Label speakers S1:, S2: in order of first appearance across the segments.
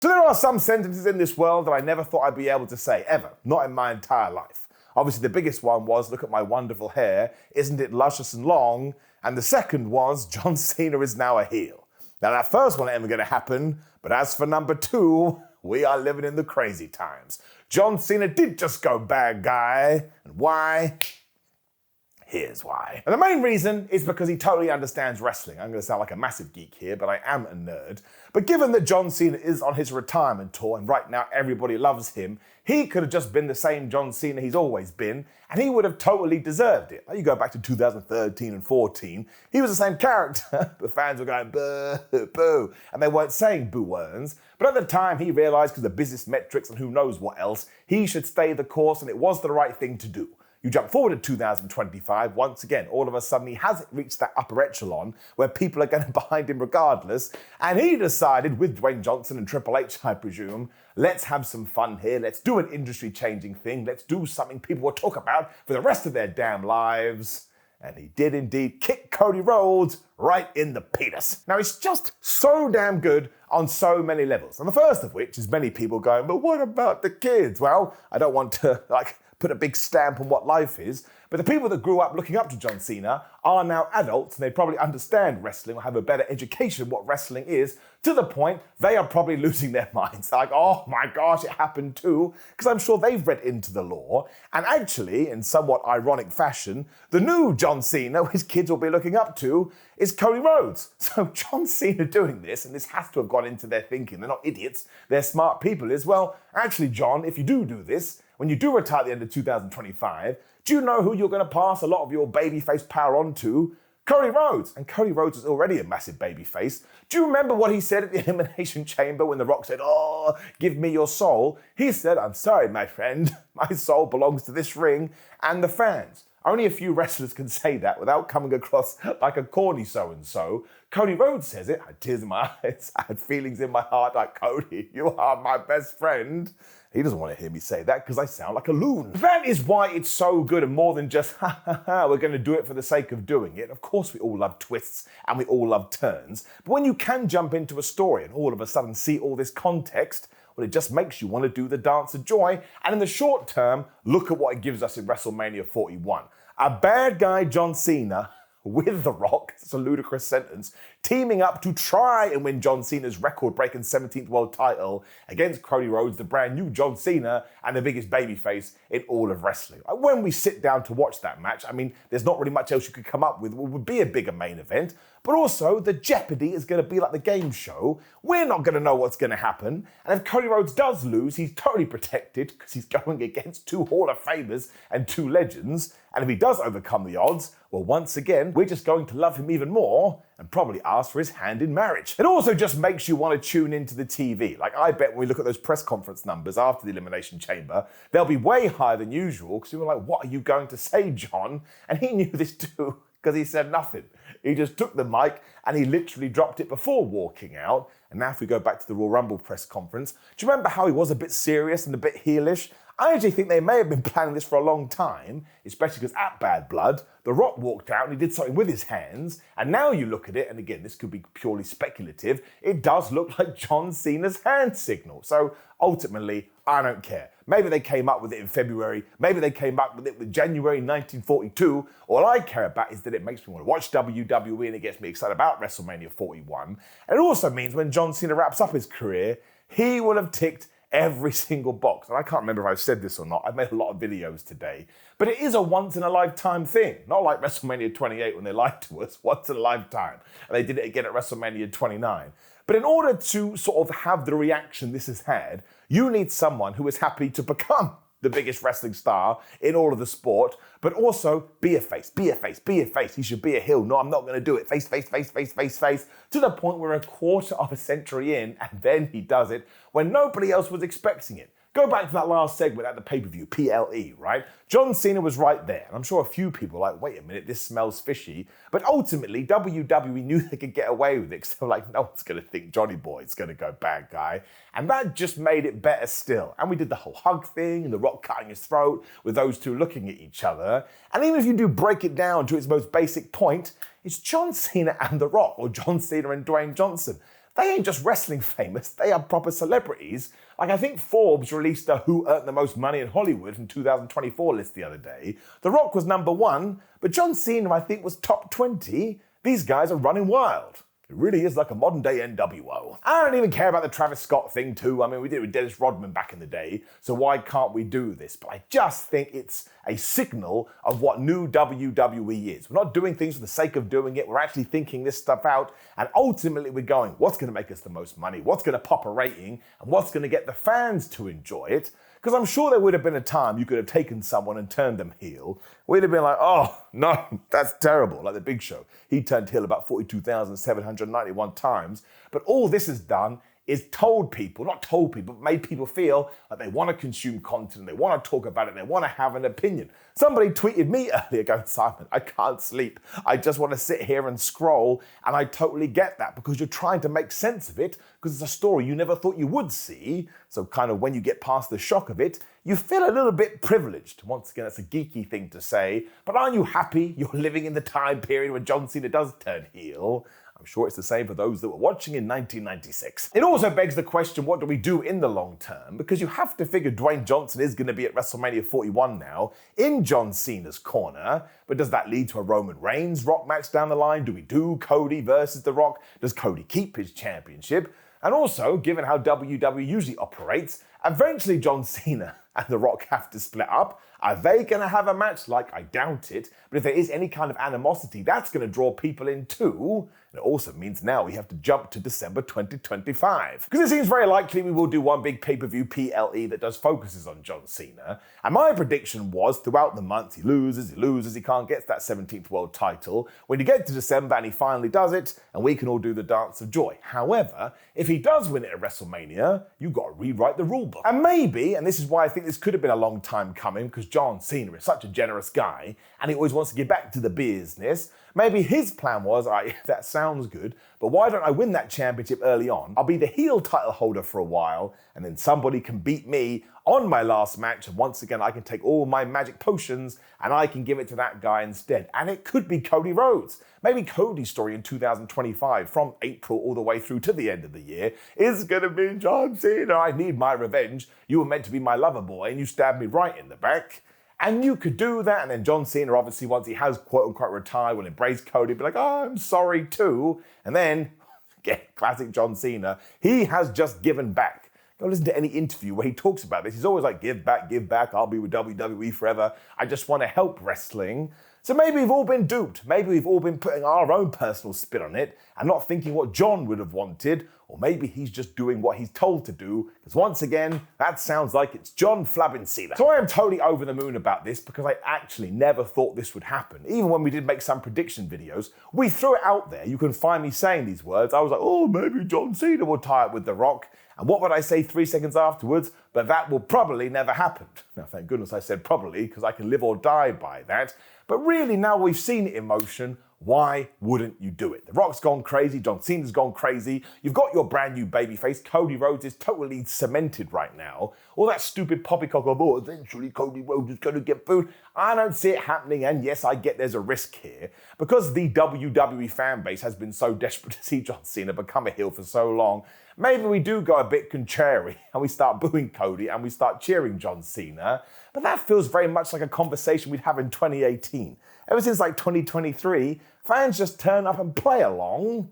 S1: So there are some sentences in this world that I never thought I'd be able to say, ever, not in my entire life. Obviously, the biggest one was, look at my wonderful hair, isn't it luscious and long? And the second was, John Cena is now a heel. Now that first one ain't ever gonna happen, but as for number two, we are living in the crazy times. John Cena did just go bad guy, and why? Here's why. And the main reason is because he totally understands wrestling. I'm going to sound like a massive geek here, but I am a nerd. But given that John Cena is on his retirement tour and right now everybody loves him, he could have just been the same John Cena he's always been, and he would have totally deserved it. Like you go back to 2013 and 14, he was the same character. The fans were going boo, boo, and they weren't saying boo-earns. But at the time, he realized because of business metrics and who knows what else, he should stay the course, and it was the right thing to do. You jump forward to 2025, once again, all of a sudden he hasn't reached that upper echelon where people are going behind him regardless, and he decided, with Dwayne Johnson and Triple H, I presume, let's have some fun here, let's do an industry-changing thing, let's do something people will talk about for the rest of their damn lives. And he did indeed kick Cody Rhodes right in the penis. Now, it's just so damn good on so many levels. And the first of which is many people going, but what about the kids? Well, I don't want to, put a big stamp on what life is, but the people that grew up looking up to John Cena are now adults and they probably understand wrestling or have a better education what wrestling is, to the point they are probably losing their minds. They're like, oh my gosh, it happened too, because I'm sure they've read into the lore. And actually, in somewhat ironic fashion, the new John Cena, his kids will be looking up to, is Cody Rhodes. So John Cena doing this, and this has to have gone into their thinking, they're not idiots, they're smart people, is, well, actually, John, if you do this, when you do retire at the end of 2025, do you know who you're going to pass a lot of your babyface power on to? Cody Rhodes. And Cody Rhodes is already a massive babyface. Do you remember what he said at the Elimination Chamber when The Rock said, oh, give me your soul? He said, I'm sorry, my friend. My soul belongs to this ring and the fans. Only a few wrestlers can say that without coming across like a corny so-and-so. Cody Rhodes says it. I had tears in my eyes. I had feelings in my heart like, Cody, you are my best friend. He doesn't want to hear me say that because I sound like a loon. That is why it's so good and more than just, we're going to do it for the sake of doing it. Of course, we all love twists and we all love turns. But when you can jump into a story and all of a sudden see all this context, well, it just makes you want to do the dance of joy. And in the short term, look at what it gives us in WrestleMania 41. A bad guy, John Cena, with The Rock, it's a ludicrous sentence, teaming up to try and win John Cena's record-breaking 17th world title against Cody Rhodes, the brand new John Cena, and the biggest babyface in all of wrestling. When we sit down to watch that match, I mean, there's not really much else you could come up with. It would be a bigger main event, but also the jeopardy is going to be like the game show. We're not going to know what's going to happen, and if Cody Rhodes does lose, he's totally protected because he's going against two Hall of Famers and two legends, and if he does overcome the odds, well, once again, we're just going to love him even more and probably ask for his hand in marriage. It also just makes you want to tune into the TV. Like, I bet when we look at those press conference numbers after the Elimination Chamber, they'll be way higher than usual because people are like, what are you going to say, John? And he knew this too because he said nothing. He just took the mic and he literally dropped it before walking out. And now if we go back to the Royal Rumble press conference, do you remember how he was a bit serious and a bit heelish? I actually think they may have been planning this for a long time, especially because at Bad Blood, The Rock walked out and he did something with his hands, and now you look at it, and again, this could be purely speculative, it does look like John Cena's hand signal. So ultimately, I don't care. Maybe they came up with it in February, maybe they came up with it in January 1942. All I care about is that it makes me want to watch WWE and it gets me excited about WrestleMania 41. And it also means when John Cena wraps up his career, he will have ticked every single box. And I can't remember if I've said this or not. I've made a lot of videos today. But it is a once-in-a-lifetime thing. Not like WrestleMania 28 when they lied to us. Once in a lifetime. And they did it again at WrestleMania 29. But in order to sort of have the reaction this has had, you need someone who is happy to become the biggest wrestling star in all of the sport, but also be a face, be a face, be a face. He should be a heel. No, I'm not going to do it. Face, face, face, face, face, face. To the point where a quarter of a century in, and then he does it when nobody else was expecting it. Go back to that last segment at the pay-per-view, PLE, right? John Cena was right there. And I'm sure a few people were like, wait a minute, this smells fishy. But ultimately, WWE knew they could get away with it because they were like, no one's going to think Johnny Boy's going to go bad guy. And that just made it better still. And we did the whole hug thing and The Rock cutting his throat with those two looking at each other. And even if you do break it down to its most basic point, it's John Cena and The Rock, or John Cena and Dwayne Johnson. they ain't just wrestling famous, they are proper celebrities. Like, I think Forbes released a Who Earned the Most Money in Hollywood from 2024 list the other day. The Rock was number 1, but John Cena, I think, was top 20. These guys are running wild. It really is like a modern day NWO. I don't even care about the Travis Scott thing too. I mean, we did it with Dennis Rodman back in the day, so why can't we do this? But I just think it's a signal of what new WWE is. We're not doing things for the sake of doing it. We're actually thinking this stuff out, and ultimately we're going, what's going to make us the most money? What's going to pop a rating? And what's going to get the fans to enjoy it? Because I'm sure there would have been a time you could have taken someone and turned them heel. We'd have been like, oh, no, that's terrible. Like the Big Show. He turned heel about 42,791 times. But all this has done is made people feel like they want to consume content, they want to talk about it, they want to have an opinion. Somebody tweeted me earlier going, Simon, I can't sleep. I just want to sit here and scroll. And I totally get that because you're trying to make sense of it because it's a story you never thought you would see. So kind of when you get past the shock of it, you feel a little bit privileged. Once again, that's a geeky thing to say, but aren't you happy you're living in the time period when John Cena does turn heel? I'm sure it's the same for those that were watching in 1996. It also begs the question, what do we do in the long term? Because you have to figure Dwayne Johnson is going to be at WrestleMania 41 now, in John Cena's corner. But does that lead to a Roman Reigns Rock match down the line? Do we do Cody versus The Rock? Does Cody keep his championship? And also, given how WWE usually operates, eventually John Cena and The Rock have to split up. Are they going to have a match? Like, I doubt it. But if there is any kind of animosity, that's going to draw people in too. And it also means now we have to jump to December 2025. Because it seems very likely we will do one big pay-per-view PLE that does focuses on John Cena. And my prediction was throughout the month, he loses, he can't get that 17th world title. When you get to December and he finally does it, and we can all do the dance of joy. However, if he does win it at WrestleMania, you've got to rewrite the rulebook. And maybe, and this is why I think this could have been a long time coming, because John Cena is such a generous guy, and he always wants to give back to the business. Maybe his plan was, that sounds good, but why don't I win that championship early on? I'll be the heel title holder for a while, and then somebody can beat me on my last match, and once again, I can take all my magic potions, and I can give it to that guy instead. And it could be Cody Rhodes. Maybe Cody's story in 2025, from April all the way through to the end of the year, is gonna be John Cena. I need my revenge. You were meant to be my lover boy, and you stabbed me right in the back. And you could do that, and then John Cena, obviously, once he has quote-unquote retired, will embrace Cody, be like, oh, I'm sorry too. And then, get classic John Cena, he has just given back. Go listen to any interview where he talks about this. He's always like, give back, I'll be with WWE forever. I just want to help wrestling. So maybe we've all been duped. Maybe we've all been putting our own personal spin on it and not thinking what John would have wanted, or maybe he's just doing what he's told to do, because once again, that sounds like it's John Flabbin' Cena. So I am totally over the moon about this because I actually never thought this would happen. Even when we did make some prediction videos, we threw it out there. You can find me saying these words. I was like, oh, maybe John Cena will tie it with The Rock. And what would I say 3 seconds afterwards? But that will probably never happen. Now, thank goodness I said probably, because I can live or die by that. But really, now we've seen it in motion, why wouldn't you do it? The Rock's gone crazy, John Cena's gone crazy, you've got your brand new babyface, Cody Rhodes is totally cemented right now. All that stupid poppycock of, oh, eventually Cody Rhodes is going to get booed. I don't see it happening, and yes, I get there's a risk here. Because the WWE fan base has been so desperate to see John Cena become a heel for so long, maybe we do go a bit contrary and we start booing Cody and we start cheering John Cena. But that feels very much like a conversation we'd have in 2018. Ever since like 2023, fans just turn up and play along.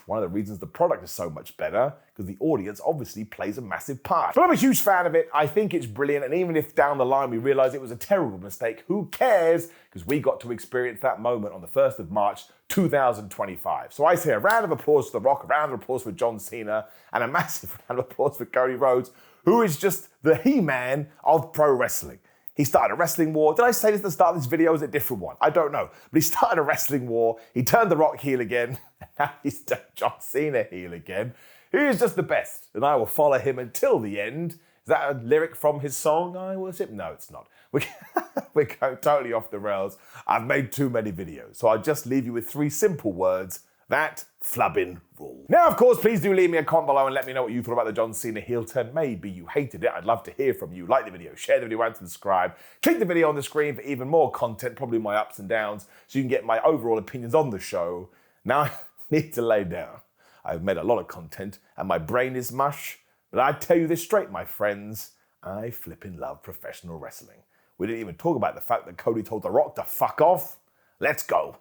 S1: One of the reasons the product is so much better, because the audience obviously plays a massive part. But I'm a huge fan of it. I think it's brilliant. And even if down the line we realize it was a terrible mistake, who cares? Because we got to experience that moment on the 1st of March, 2025. So I say a round of applause for The Rock, a round of applause for John Cena, and a massive round of applause for Cody Rhodes, who is just the He-Man of pro wrestling. He started a wrestling war. Did I say this at the start of this video? Is it a different one? I don't know. But he started a wrestling war. He turned The Rock heel again. And now he's turned John Cena heel again. He is just the best. And I will follow him until the end. Is that a lyric from his song, I Worship? No, it's not. We're going totally off the rails. I've made too many videos. So I'll just leave you with 3 simple words. That flubbing rule. Now, of course, please do leave me a comment below and let me know what you thought about the John Cena heel turn. Maybe you hated it. I'd love to hear from you. Like the video, share the video, and subscribe. Click the video on the screen for even more content, probably my ups and downs, so you can get my overall opinions on the show. Now, I need to lay down. I've made a lot of content and my brain is mush, but I tell you this straight, my friends, I flippin' love professional wrestling. We didn't even talk about the fact that Cody told The Rock to fuck off. Let's go.